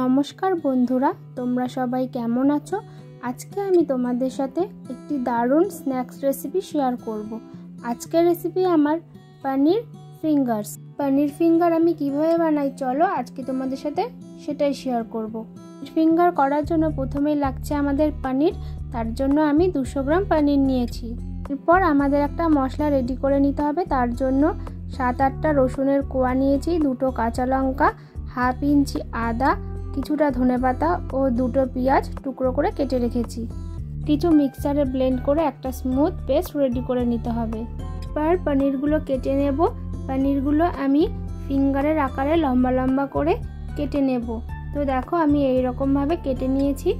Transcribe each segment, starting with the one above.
নমস্কার বন্ধুরা, তোমরা সবাই কেমন আছো? আজকে আমি তোমাদের সাথে একটি দারুণ স্ন্যাক্স রেসিপি শেয়ার করব। আজকের রেসিপি আমার পনির ফিঙ্গার্স। পনির ফিঙ্গার আমি কিভাবে বানাই চলো আজকে তোমাদের সাথে সেটাই শেয়ার করব। ফিঙ্গার করার জন্য প্রথমেই লাগছে আমাদের পনির। তার জন্য আমি 200 গ্রাম পনির নিয়েছি। এরপর আমাদের একটা মশলা রেডি করে নিতে হবে। তার জন্য 7-8টা রসুনের কোয়া নিয়েছি, 2টো কাঁচা লঙ্কা, হাফ ইঞ্চি আদা, কিছুটা ধনেপাতা ও 2টো পেঁয়াজ টুকরো করে কেটে রেখেছি। কিছু মিক্সারে ব্লেন্ড করে একটা স্মুথ পেস্ট রেডি করে নিতে হবে। এবার পনিরগুলো কেটে নেব। পনিরগুলো আমি ফিঙ্গারের আকারে লম্বা লম্বা করে কেটে নেব। তো দেখো আমি এই রকমভাবে কেটে নিয়েছি।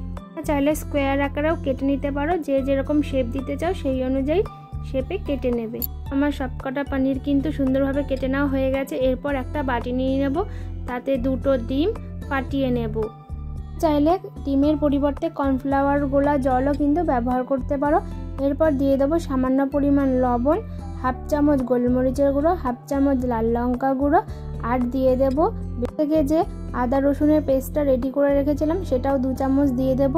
চাইলে স্কোয়ার আকারেও কেটে নিতে পারো, যে যেরকম শেপ দিতে চাও সেই অনুযায়ী শেপে কেটে নেবে। আমার সবকটা পনির কিন্তু সুন্দরভাবে কেটে নেওয়া হয়ে গেছে। এরপর একটা বাটি নিয়ে নেব, তাতে 2টো ডিম ফাটিয়ে নেব। চাইলে ডিমের পরিবর্তে কর্নফ্লাওয়ার গোলা জলও কিন্তু ব্যবহার করতে পারো। এরপর দিয়ে দেবো সামান্য পরিমাণ লবণ, হাফ চামচ গোলমরিচের গুঁড়ো, হাফ চামচ লাল লঙ্কা গুঁড়ো, আর দিয়ে দেব থেকে যে আদা রসুনের পেস্টটা রেডি করে রেখেছিলাম সেটাও 2 চামচ দিয়ে দেব।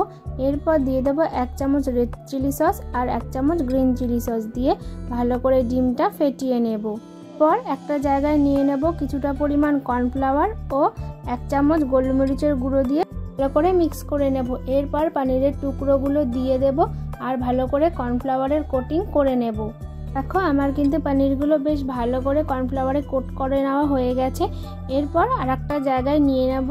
এরপর দিয়ে দেবো 1 চামচ রেড চিলি সস আর 1 চামচ গ্রিন চিলি সস দিয়ে ভালো করে ডিমটা ফেটিয়ে নেব। পর একটা জায়গায় নিয়ে নেব কিছুটা পরিমাণ কর্নফ্লাওয়ার ও 1 চামচ গোলমরিচের গুঁড়ো দিয়ে ভালো করে মিক্স করে নেব। এরপর পনিরের টুকরোগুলো দিয়ে দেব আর ভালো করে কর্নফ্লাওয়ারের কোটিং করে নেব। দেখো আমার কিন্তু পনিরগুলো বেশ ভালো করে কর্নফ্লাওয়ারে কোট করে নেওয়া হয়ে গেছে। এরপর আর একটা জায়গায় নিয়ে নেব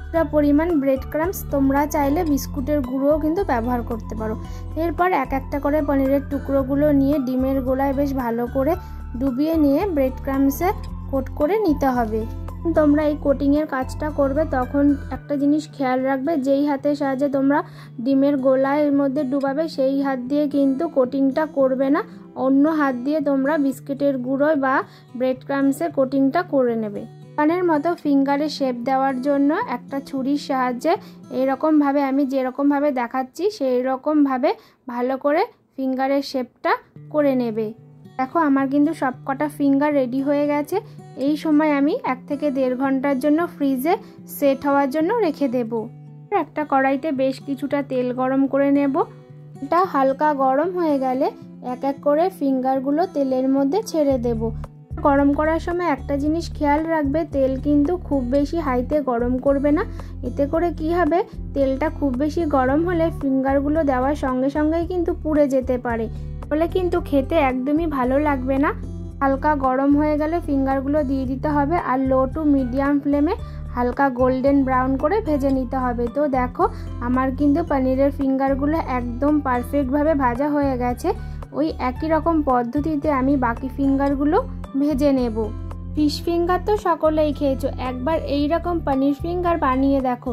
একটা পরিমাণ ব্রেড ক্রাম্বস। তোমরা চাইলে বিস্কুটের গুঁড়োও কিন্তু ব্যবহার করতে পারো। এরপর একটা করে পনিরের টুকরোগুলো নিয়ে ডিমের গোলায় বেশ ভালো করে ডুবিয়ে নিয়ে ব্রেড ক্রাম্বসে কোট করে নিতে হবে। তোমরা এই কোটিংয়ের কাজটা করবে তখন একটা জিনিস খেয়াল রাখবে, যেই হাতের সাহায্যে তোমরা ডিমের গোলায় এর মধ্যে ডুবাবে সেই হাত দিয়ে কিন্তু কোটিংটা করবে না, অন্য হাত দিয়ে তোমরা বিস্কিটের গুঁড়ো বা ব্রেড ক্রাম্বসে কোটিংটা করে নেবে। পানের মতো ফিঙ্গারে শেপ দেওয়ার জন্য একটা ছুরির সাহায্যে এইরকমভাবে আমি যেরকমভাবে দেখাচ্ছি সেই রকমভাবে ভালো করে ফিঙ্গারের শেপটা করে নেবে। দেখো আমার কিন্তু সবকটা ফিঙ্গার রেডি হয়ে গেছে। এই সময় আমি 1 থেকে 1.5 ঘন্টার জন্য ফ্রিজে সেট হওয়ার জন্য রেখে দেব। একটা কড়াইতে বেশ কিছুটা তেল গরম করে নেব। এটা হালকা গরম হয়ে গেলে এক এক করে ফিঙ্গারগুলো তেলের মধ্যে ছেড়ে দেব। গরম করার সময় একটা জিনিস খেয়াল রাখবে, তেল কিন্তু খুব বেশি হাইতে গরম করবে না। এতে করে কি হবে, তেলটা খুব বেশি গরম হলে ফিঙ্গারগুলো দেওয়ার সঙ্গে সঙ্গেই কিন্তু পুড়ে যেতে পারে, ফলে কিন্তু খেতে একদমই ভালো লাগবে না। হালকা গরম হয়ে গেলে ফিঙ্গারগুলো দিয়ে দিতে হবে আর লো টু মিডিয়াম ফ্লেমে হালকা গোল্ডেন ব্রাউন করে ভেজে নিতে হবে। তো দেখো আমার কিন্তু পনিরের ফিঙ্গারগুলো একদম পারফেক্টভাবে ভাজা হয়ে গেছে। ওই একই রকম পদ্ধতিতে আমি বাকি ফিঙ্গারগুলো ভেজে নেব। ফিশ ফিঙ্গার তো সকলেই খেয়েছো, একবার এই রকম পনির ফিঙ্গার বানিয়ে দেখো।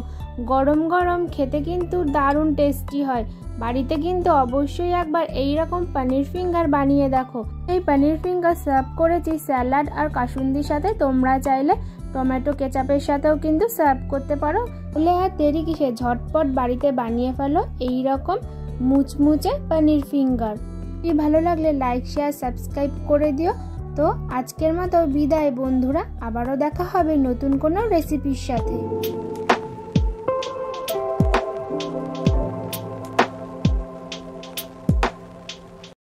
গরম গরম খেতে কিন্তু দারুণ টেস্টি হয়। বাড়িতে কিন্তু অবশ্যই একবার এই রকম পনির ফিঙ্গার বানিয়ে দেখো। এই পনির ফিঙ্গার সার্ভ করেছি স্যালাড আর কাসুন্দির সাথে। তোমরা চাইলে টমেটো কেচাপের সাথেও কিন্তু সার্ভ করতে পারো। তাহলে আর দেরি কিসে, ঝটপট বাড়িতে বানিয়ে ফেলো এই রকম মুচমুচে পনির ফিঙ্গার। ভালো লাগলে লাইক শেয়ার সাবস্ক্রাইব করে দিও। তো আজকের মতো বিদায় বন্ধুরা, আবারও দেখা হবে নতুন কোনো রেসিপির সাথে।